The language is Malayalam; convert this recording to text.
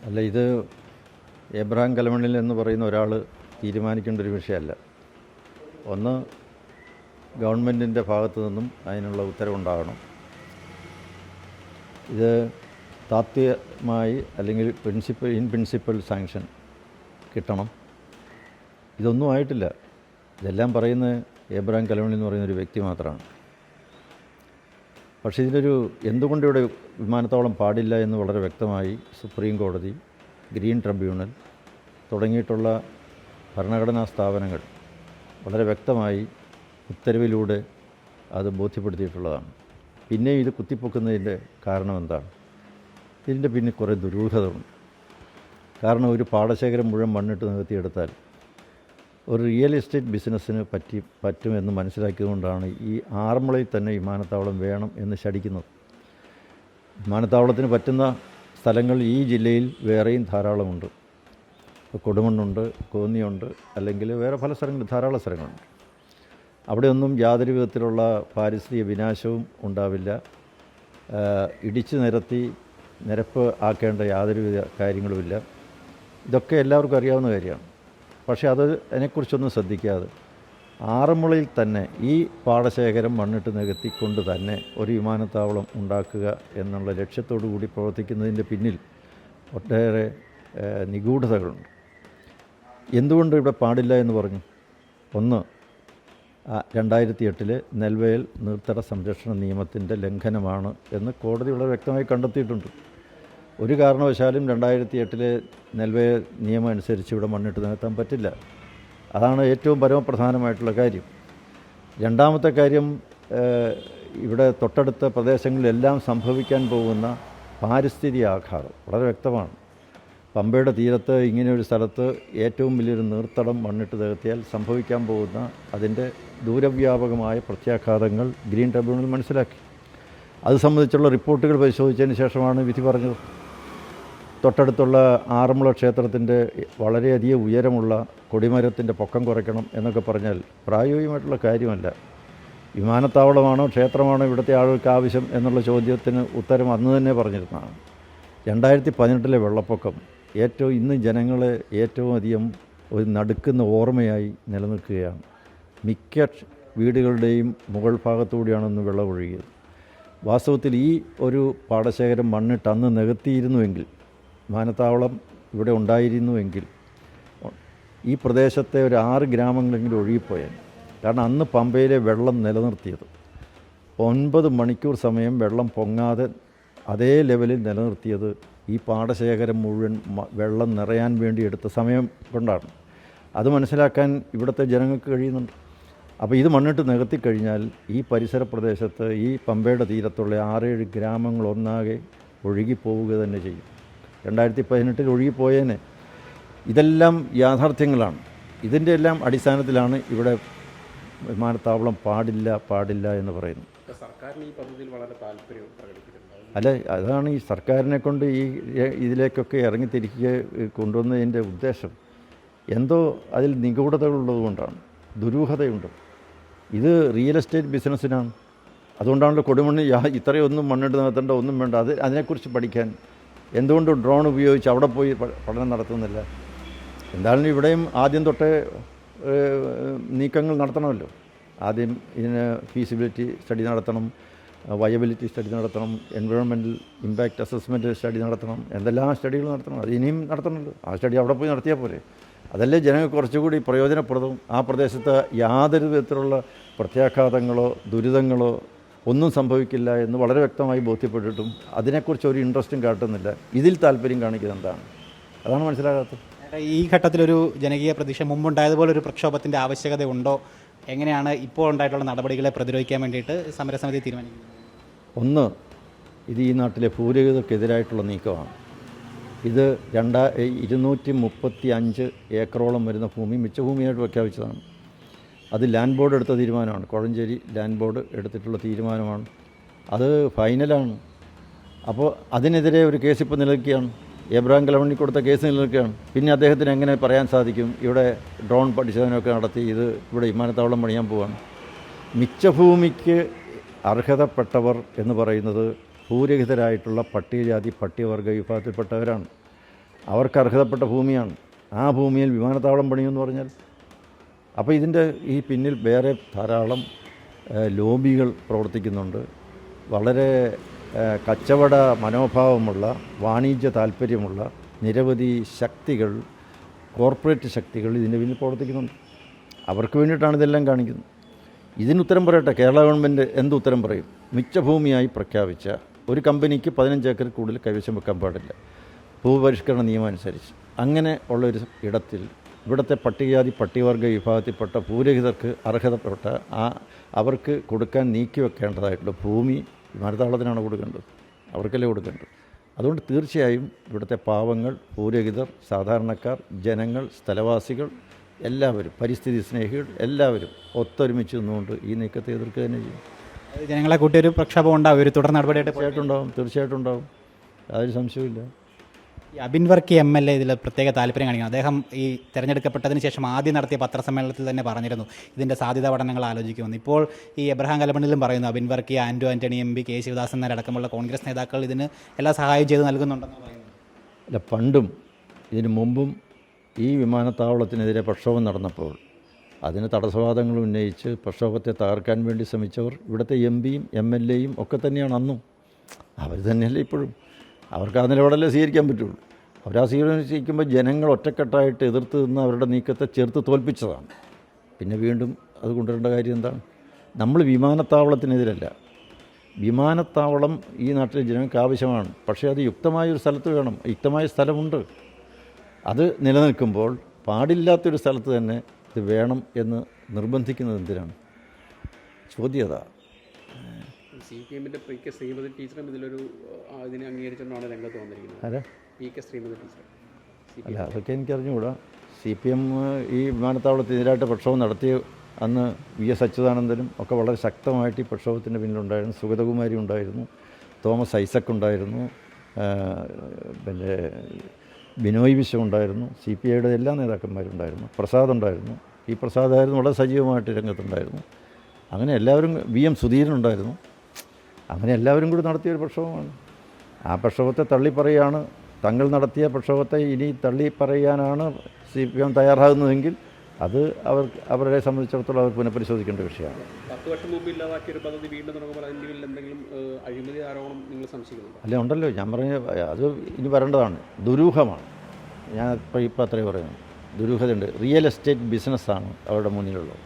അല്ല, ഇത് എബ്രഹാം കലമണ്ണിൽ എന്ന് പറയുന്ന ഒരാൾ തീരുമാനിക്കേണ്ട ഒരു വിഷയമല്ല. ഒന്ന്, ഗവൺമെൻറ്റിൻ്റെ ഭാഗത്തു നിന്നും അതിനുള്ള ഉത്തരവുണ്ടാകണം. ഇത് താത്വികമായി അല്ലെങ്കിൽ ഇൻ പ്രിൻസിപ്പൽ സാങ്ഷൻ കിട്ടണം. ഇതൊന്നും ആയിട്ടില്ല. ഇതെല്ലാം പറയുന്ന എബ്രഹാം കലമണ്ണി എന്ന് പറയുന്ന ഒരു വ്യക്തി മാത്രമാണ്. പക്ഷേ ഇതിലൊരു എന്തുകൊണ്ട് ഇവിടെ വിമാനത്താവളം പാടില്ല എന്ന് വളരെ വ്യക്തമായി സുപ്രീം കോടതി, ഗ്രീൻ ട്രിബ്യൂണൽ തുടങ്ങിയിട്ടുള്ള ഭരണഘടനാ സ്ഥാപനങ്ങൾ വളരെ വ്യക്തമായി ഉത്തരവിലൂടെ അത് ബോധ്യപ്പെടുത്തിയിട്ടുള്ളതാണ്. പിന്നെയും ഇത് കുത്തിപ്പൊക്കുന്നതിൻ്റെ കാരണം എന്താണ്? ഇതിൻ്റെ പിന്നിൽ കുറേ ദുരൂഹതയുണ്ട്. കാരണം ഒരു പാടശേഖരം മുഴുവൻ മണ്ണിട്ട് നികത്തിയെടുത്താൽ ഒരു റിയൽ എസ്റ്റേറ്റ് ബിസിനസ്സിന് പറ്റുമെന്ന് മനസ്സിലാക്കിയതുകൊണ്ടാണ് ഈ ആറന്മുളയിൽ തന്നെ വിമാനത്താവളം വേണം എന്ന് ശഠിക്കുന്നത്. വിമാനത്താവളത്തിന് പറ്റുന്ന സ്ഥലങ്ങൾ ഈ ജില്ലയിൽ വേറെയും ധാരാളമുണ്ട്. കൊടുമണ്ണുണ്ട്, കോന്നിയുണ്ട്, അല്ലെങ്കിൽ വേറെ പല സ്ഥലങ്ങളിൽ ധാരാളം സ്ഥലങ്ങളുണ്ട്. അവിടെയൊന്നും യാതൊരു വിധത്തിലുള്ള പാരിസ്ഥിതിക വിനാശവും ഉണ്ടാവില്ല. ഇടിച്ചു നിരപ്പ് ആക്കേണ്ട യാതൊരുവിധ കാര്യങ്ങളുമില്ല. ഇതൊക്കെ എല്ലാവർക്കും അറിയാവുന്ന കാര്യമാണ്. പക്ഷേ അതിനെക്കുറിച്ചൊന്നും ശ്രദ്ധിക്കാതെ ആറന്മുളയിൽ തന്നെ ഈ പാടശേഖരം മണ്ണിട്ട് നികത്തിക്കൊണ്ട് തന്നെ ഒരു വിമാനത്താവളം ഉണ്ടാക്കുക എന്നുള്ള ലക്ഷ്യത്തോടു കൂടി പ്രവർത്തിക്കുന്നതിൻ്റെ പിന്നിൽ ഒട്ടേറെ നിഗൂഢതകളുണ്ട്. എന്തുകൊണ്ട് ഇവിടെ പാടില്ല എന്ന് പറഞ്ഞു? ഒന്ന്, 2008 നെൽവയൽ നീർത്തട സംരക്ഷണ നിയമത്തിൻ്റെ ലംഘനമാണ് എന്ന് കോടതി വളരെ വ്യക്തമായി കണ്ടെത്തിയിട്ടുണ്ട്. ഒരു കാരണവശാലും 2008 നെൽവയൽ നിയമം അനുസരിച്ച് ഇവിടെ മണ്ണിട്ട് നികത്താൻ പറ്റില്ല. അതാണ് ഏറ്റവും പരമപ്രധാനമായിട്ടുള്ള കാര്യം. രണ്ടാമത്തെ കാര്യം, ഇവിടെ തൊട്ടടുത്ത പ്രദേശങ്ങളിലെല്ലാം സംഭവിക്കാൻ പോകുന്ന പാരിസ്ഥിതിക ആഘാതം വളരെ വ്യക്തമാണ്. പമ്പയുടെ തീരത്ത് ഇങ്ങനെയൊരു സ്ഥലത്ത് ഏറ്റവും വലിയൊരു നീർത്തടം മണ്ണിട്ട് നികത്തിയാൽ സംഭവിക്കാൻ പോകുന്ന അതിൻ്റെ ദൂരവ്യാപകമായ പ്രത്യാഘാതങ്ങൾ ഗ്രീൻ ട്രിബ്യൂണൽ മനസ്സിലാക്കി. അത് സംബന്ധിച്ചുള്ള റിപ്പോർട്ടുകൾ പരിശോധിച്ചതിന് ശേഷമാണ് വിധി പറഞ്ഞത്. തൊട്ടടുത്തുള്ള ആറന്മുള ക്ഷേത്രത്തിൻ്റെ വളരെയധികം ഉയരമുള്ള കൊടിമരത്തിൻ്റെ പൊക്കം കുറയ്ക്കണം എന്നൊക്കെ പറഞ്ഞാൽ പ്രായോഗികമായിട്ടുള്ള കാര്യമല്ല. വിമാനത്താവളമാണോ ക്ഷേത്രമാണോ ഇവിടുത്തെ ആളുകൾക്ക് ആവശ്യം എന്നുള്ള ചോദ്യത്തിന് ഉത്തരം അന്ന് തന്നെ പറഞ്ഞിരുന്നതാണ്. 2018 വെള്ളപ്പൊക്കം ഇന്ന് ജനങ്ങളെ ഏറ്റവും അധികം ഒരു നടുക്കുന്ന ഓർമ്മയായി നിലനിൽക്കുകയാണ്. മിക്ക വീടുകളുടെയും മുകൾ ഭാഗത്തുകൂടിയാണ് ഇന്ന് വെള്ളം ഒഴുകിയത്. വാസ്തവത്തിൽ ഈ ഒരു പാടശേഖരം മണ്ണിട്ട് അന്ന് നികത്തിയിരുന്നുവെങ്കിൽ, വിമാനത്താവളം ഇവിടെ ഉണ്ടായിരുന്നുവെങ്കിൽ ഈ പ്രദേശത്തെ ഒരു 6 ഗ്രാമങ്ങളെങ്കിലും ഒഴുകിപ്പോയാൽ. കാരണം അന്ന് പമ്പയിലെ വെള്ളം നിലനിർത്തിയത് 9 മണിക്കൂർ സമയം വെള്ളം പൊങ്ങാതെ അതേ ലെവലിൽ നിലനിർത്തിയത് ഈ പാടശേഖരം മുഴുവൻ വെള്ളം നിറയാൻ വേണ്ടി എടുത്ത സമയം കൊണ്ടാണ്. അത് മനസ്സിലാക്കാൻ ഇവിടുത്തെ ജനങ്ങൾക്ക് കഴിയുന്നുണ്ട്. അപ്പോൾ ഇത് മണ്ണിട്ട് നികത്തിക്കഴിഞ്ഞാൽ ഈ പരിസര പ്രദേശത്ത് ഈ പമ്പയുടെ തീരത്തുള്ള 6-7 ഗ്രാമങ്ങൾ ഒന്നാകെ ഒഴുകിപ്പോവുക തന്നെ ചെയ്യും. 2018 ഒഴുകിപ്പോയേനെ. ഇതെല്ലാം യാഥാർത്ഥ്യങ്ങളാണ്. ഇതിൻ്റെ എല്ലാം അടിസ്ഥാനത്തിലാണ് ഇവിടെ വിമാനത്താവളം പാടില്ല എന്ന് പറയുന്നത്. സർക്കാരിന് ഈ പദ്ധതിയിൽ വളരെ താല്പര്യം പ്രകടിപ്പിക്കുന്നുണ്ട്. അല്ല, അതാണ് ഈ സർക്കാരിനെ കൊണ്ട് ഇതിലേക്കൊക്കെ ഇറങ്ങിത്തിരിക്കുക കൊണ്ടുവന്നതിൻ്റെ ഉദ്ദേശം. എന്തോ അതിൽ നിഗൂഢതകളുള്ളതുകൊണ്ടാണ്, ദുരൂഹതയുണ്ട്. ഇത് റിയൽ എസ്റ്റേറ്റ് ബിസിനസ്സിനാണ്. അതുകൊണ്ടാണല്ലോ കൊടുമണ്ണ് ഇത്രയൊന്നും മണ്ണിട്ട് നികത്തേണ്ട ഒന്നും വേണ്ട. അതിനെക്കുറിച്ച് പഠിക്കാൻ എന്തുകൊണ്ട് ഡ്രോൺ ഉപയോഗിച്ച് അവിടെ പോയി പഠനം നടത്തുന്നില്ല? എന്തായാലും ഇവിടെയും ആദ്യം തൊട്ടേ നീക്കങ്ങൾ നടത്തണമല്ലോ. ആദ്യം ഇതിന് ഫീസിബിലിറ്റി സ്റ്റഡി നടത്തണം, വയബിലിറ്റി സ്റ്റഡി നടത്തണം, എൻവയോൺമെൻറ്റൽ ഇമ്പാക്റ്റ് അസസ്മെൻറ്റ് സ്റ്റഡി നടത്തണം, എന്തെല്ലാം സ്റ്റഡികൾ നടത്തണം. അത് ഇനിയും നടത്തണമല്ലോ. ആ സ്റ്റഡി അവിടെ പോയി നടത്തിയാൽ പോരെ? അതല്ലേ ജനങ്ങൾക്ക് കുറച്ചുകൂടി പ്രയോജനപ്രദവും. ആ പ്രദേശത്ത് യാതൊരു വിധത്തിലുള്ള പ്രത്യാഘാതങ്ങളോ ദുരിതങ്ങളോ ഒന്നും സംഭവിക്കില്ല എന്ന് വളരെ വ്യക്തമായി ബോധ്യപ്പെട്ടിട്ടും അതിനെക്കുറിച്ച് ഒരു ഇൻട്രസ്റ്റും കാട്ടുന്നില്ല. ഇതിൽ താല്പര്യം കാണിക്കുന്നത് എന്താണ്? അതാണ് മനസ്സിലാകാത്തത്. ഈ ഘട്ടത്തിലൊരു ജനകീയ പ്രതീക്ഷ മുമ്പുണ്ടായതുപോലെ ഒരു പ്രക്ഷോഭത്തിൻ്റെ ആവശ്യകത ഉണ്ടോ? എങ്ങനെയാണ് ഇപ്പോൾ ഉണ്ടായിട്ടുള്ള നടപടികളെ പ്രതിരോധിക്കാൻ വേണ്ടിയിട്ട് സമരസമിതി തീരുമാനിക്കുന്നത്? ഒന്ന്, ഇത് ഈ നാട്ടിലെ ഭൂരഹിതർക്കെതിരായിട്ടുള്ള നീക്കമാണ്. ഇത് 235 ഏക്കറോളം വരുന്ന ഭൂമി മിച്ചഭൂമിയായിട്ട് പ്രഖ്യാപിച്ചതാണ്. അത് ലാൻഡ് ബോർഡ് എടുത്ത തീരുമാനമാണ്. കോഴഞ്ചേരി ലാൻഡ് ബോർഡ് എടുത്തിട്ടുള്ള തീരുമാനമാണ്. അത് ഫൈനലാണ്. അപ്പോൾ അതിനെതിരെ ഒരു കേസ് ഇപ്പോൾ നിലനിൽക്കുകയാണ്. എബ്രഹാം കലമണ്ണി കൊടുത്ത കേസ് നിലനിൽക്കുകയാണ്. പിന്നെ അദ്ദേഹത്തിന് എങ്ങനെ പറയാൻ സാധിക്കും ഇവിടെ ഡ്രോൺ പരിശോധനയൊക്കെ നടത്തി ഇത് ഇവിടെ വിമാനത്താവളം പണിയാൻ പോവുകയാണ്? മിച്ചഭൂമിക്ക് അർഹതപ്പെട്ടവർ എന്ന് പറയുന്നത് ഭൂരഹിതരായിട്ടുള്ള പട്ടികജാതി പട്ടികവർഗ വിഭാഗത്തിൽപ്പെട്ടവരാണ്. അവർക്ക് അർഹതപ്പെട്ട ഭൂമിയാണ്. ആ ഭൂമിയിൽ വിമാനത്താവളം പണിയുമെന്ന് പറഞ്ഞാൽ അപ്പോൾ ഇതിൻ്റെ ഈ പിന്നിൽ വേറെ ധാരാളം ലോബികൾ പ്രവർത്തിക്കുന്നുണ്ട്. വളരെ കച്ചവട മനോഭാവമുള്ള, വാണിജ്യ താല്പര്യമുള്ള നിരവധി ശക്തികൾ, കോർപ്പറേറ്റ് ശക്തികൾ ഇതിൻ്റെ പിന്നിൽ പ്രവർത്തിക്കുന്നുണ്ട്. അവർക്ക് വേണ്ടിയിട്ടാണ് ഇതെല്ലാം കാണിക്കുന്നത്. ഇതിനുത്തരം പറയട്ടെ, കേരള ഗവൺമെൻറ് എന്ത് ഉത്തരം പറയും? മിച്ചഭൂമിയായി പ്രഖ്യാപിച്ച ഒരു കമ്പനിക്ക് 15 ഏക്കർ കൂടുതൽ കൈവശം വെക്കാൻ പാടില്ല, ഭൂപരിഷ്കരണ നിയമം അനുസരിച്ച്. അങ്ങനെ ഉള്ളൊരു ഇടത്തിൽ ഇവിടുത്തെ പട്ടികജാതി പട്ടികവർഗ വിഭാഗത്തിൽപ്പെട്ട ഭൂരഹിതർക്ക് അർഹതപ്പെട്ട അവർക്ക് കൊടുക്കാൻ നീക്കി വെക്കേണ്ടതായിട്ടുള്ള ഭൂമി വിമാനത്താവളത്തിനാണ് കൊടുക്കേണ്ടത്, അവർക്കല്ലേ കൊടുക്കേണ്ടത്. അതുകൊണ്ട് തീർച്ചയായും ഇവിടുത്തെ പാവങ്ങൾ, ഭൂരഹിതർ, സാധാരണക്കാർ, ജനങ്ങൾ, സ്ഥലവാസികൾ എല്ലാവരും, പരിസ്ഥിതി സ്നേഹികൾ എല്ലാവരും ഒത്തൊരുമിച്ച് നിന്നുകൊണ്ട് ഈ നീക്കത്തെ എതിർക്കുക തന്നെ ചെയ്യും. ജനങ്ങളെ കൂട്ടി ഒരു പ്രക്ഷോഭം ഉണ്ടാവും, ഒരു തുടർ നടപടിയായിട്ട് തീർച്ചയായിട്ടും ഉണ്ടാവും, യാതൊരു സംശയവുമില്ല. ഈ അബിൻ വർക്കി MLA ഇതിൽ പ്രത്യേക താല്പര്യം കാണിക്കണം. അദ്ദേഹം ഈ തെരഞ്ഞെടുക്കപ്പെട്ടതിന് ശേഷം ആദ്യം നടത്തിയ പത്രസമ്മേളനത്തിൽ തന്നെ പറഞ്ഞിരുന്നു ഇതിൻ്റെ സാധ്യതാ പഠനങ്ങൾ ആലോചിക്കുമെന്ന്. ഇപ്പോൾ ഈ എബ്രഹാം കലമണ്ണിലും പറയുന്നു അബിൻ വർക്കി, ആൻ്റണി MP, കെ ശിവദാസൻ നായരടക്കമുള്ള കോൺഗ്രസ് നേതാക്കൾ ഇതിന് എല്ലാ സഹായവും ചെയ്ത് നൽകുന്നുണ്ടെന്ന് പറയുന്നു. അല്ല, പണ്ടും ഇതിനു മുമ്പും ഈ വിമാനത്താവളത്തിനെതിരെ പ്രക്ഷോഭം നടന്നപ്പോൾ അതിന് തടസ്സവാദങ്ങൾ ഉന്നയിച്ച് പ്രക്ഷോഭത്തെ തകർക്കാൻ വേണ്ടി ശ്രമിച്ചവർ ഇവിടുത്തെ MPയും MLAയും ഒക്കെ തന്നെയാണ് അന്നും. അവർ തന്നെയല്ലേ ഇപ്പോഴും. അവർക്ക് ആ നിലപാടല്ലേ സ്വീകരിക്കാൻ പറ്റുള്ളൂ. അവരാ സ്വീകരിക്കുമ്പോൾ ജനങ്ങൾ ഒറ്റക്കെട്ടായിട്ട് എതിർത്ത് നിന്ന് അവരുടെ നീക്കത്തെ ചെറുത്ത് തോൽപ്പിച്ചതാണ്. പിന്നെ വീണ്ടും അത് കൊണ്ടുവരേണ്ട കാര്യം എന്താണ്? നമ്മൾ വിമാനത്താവളത്തിനെതിരല്ല. വിമാനത്താവളം ഈ നാട്ടിലെ ജനങ്ങൾക്ക് ആവശ്യമാണ്. പക്ഷേ അത് യുക്തമായൊരു സ്ഥലത്ത് വേണം. യുക്തമായ സ്ഥലമുണ്ട്. അത് നിലനിൽക്കുമ്പോൾ പാടില്ലാത്തൊരു സ്ഥലത്ത് തന്നെ ഇത് വേണം എന്ന് നിർബന്ധിക്കുന്നത് എന്തിനാണ്? ചോദ്യം അതാ. CPM-ന്റെ PK ശ്രീമതി ടീച്ചറും ഇതിലൊരു ഇതിനെ അംഗീകരിച്ചുകൊണ്ടാണ് രംഗത്ത് വന്നിരിക്കുന്നത്. ആരാ? PK Shrimati teacher. അല്ല, അതൊക്കെ എനിക്കറിഞ്ഞുകൂടാ. CPM ഈ വിമാനത്താവളത്തിനെതിരായിട്ട് പ്രക്ഷോഭം നടത്തിയ അന്ന് VS അച്യുതാനന്ദനും ഒക്കെ വളരെ ശക്തമായിട്ട് ഈ പ്രക്ഷോഭത്തിൻ്റെ പിന്നിലുണ്ടായിരുന്നു. സുഗതകുമാരി ഉണ്ടായിരുന്നു, തോമസ് ഐസക് ഉണ്ടായിരുന്നു, പിന്നെ ബിനോയ് വിശ്വം ഉണ്ടായിരുന്നു, CPIയുടെ എല്ലാ നേതാക്കന്മാരുണ്ടായിരുന്നു, പ്രസാദ് ഉണ്ടായിരുന്നു. ഈ പ്രസാദായിരുന്നു വളരെ സജീവമായിട്ട് രംഗത്തുണ്ടായിരുന്നു. അങ്ങനെ എല്ലാവരും, VM സുധീരനുണ്ടായിരുന്നു. അങ്ങനെ എല്ലാവരും കൂടി നടത്തിയൊരു പ്രക്ഷോഭമാണ്. ആ പ്രക്ഷോഭത്തെ തള്ളിപ്പറയാണ്, തങ്ങൾ നടത്തിയ പ്രക്ഷോഭത്തെ ഇനി തള്ളിപ്പറയാനാണ് CPM തയ്യാറാകുന്നതെങ്കിൽ അത് അവരെ സംബന്ധിച്ചിടത്തോളം അവർ പുനഃപരിശോധിക്കേണ്ട വിഷയമാണ്. 10 വർഷം മുമ്പ് ഇല്ലാതാക്കിയ ഒരു പദ്ധതി വീണ്ടും തുടങ്ങുമ്പോൾ അതിൻ്റെ എന്തെങ്കിലും അഴിമതി ആരോപണം നിങ്ങൾ സംശയിക്കുന്നുണ്ടോ? അല്ല, ഉണ്ടല്ലോ. ഞാൻ പറഞ്ഞ അത് ഇനി വരേണ്ടതാണ്. ദുരൂഹമാണ്. ഞാൻ ഇപ്പോൾ അത്രയും പറയുന്നു. ദുരൂഹതയുണ്ട്. റിയൽ എസ്റ്റേറ്റ് ബിസിനസ്സാണ് അവരുടെ മുന്നിലുള്ളത്.